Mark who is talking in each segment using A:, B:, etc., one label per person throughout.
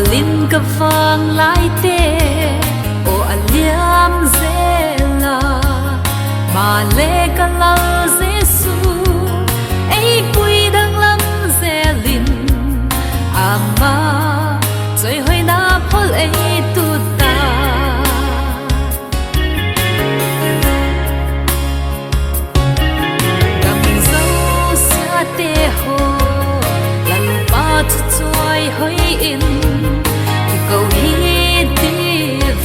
A: lim ka vang lai te o aliam zela ma le ka la Giêsu ei pui dang lam zelin ama rồi hơi na phol ei tu ta gam dâu xa te ho lần ba chu choi hơi in cầu hi đi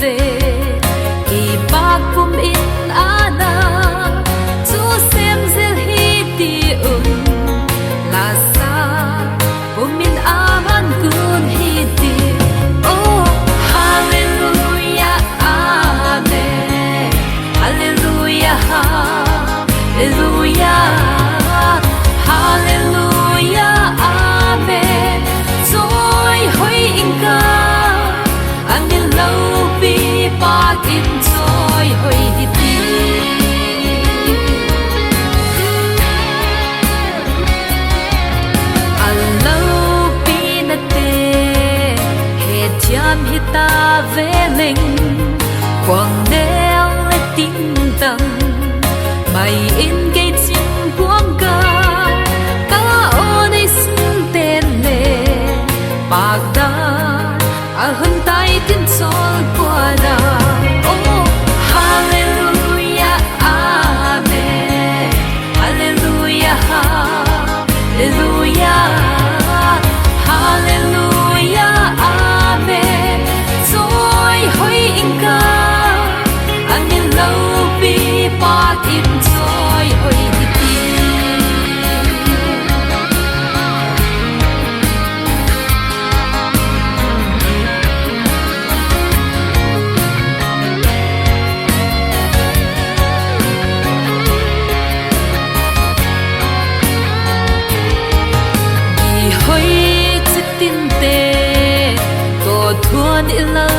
A: về kỳ bác cũng in ana chú xem dễ hi đi là xa cũng in aman kun hi đi oh hallelujah amen hallelujah hallelujah hallelujah amen rồi hơi in ca anh in lâu bi bát in rồi hơi đi đi anh lâu bi na te hết jam hi ta về linh quang đeo lên tin tầng mày in cây chim quang ca ô này xin tên lệ bạc đá hơn tay tin sol qua da oh hallelujah amen hallelujah hallelujah hallelujah amen rồi hơi in ca anh in lâu bi bát in rồi hơi đi hơi chết tin tê tổ thuần in lâu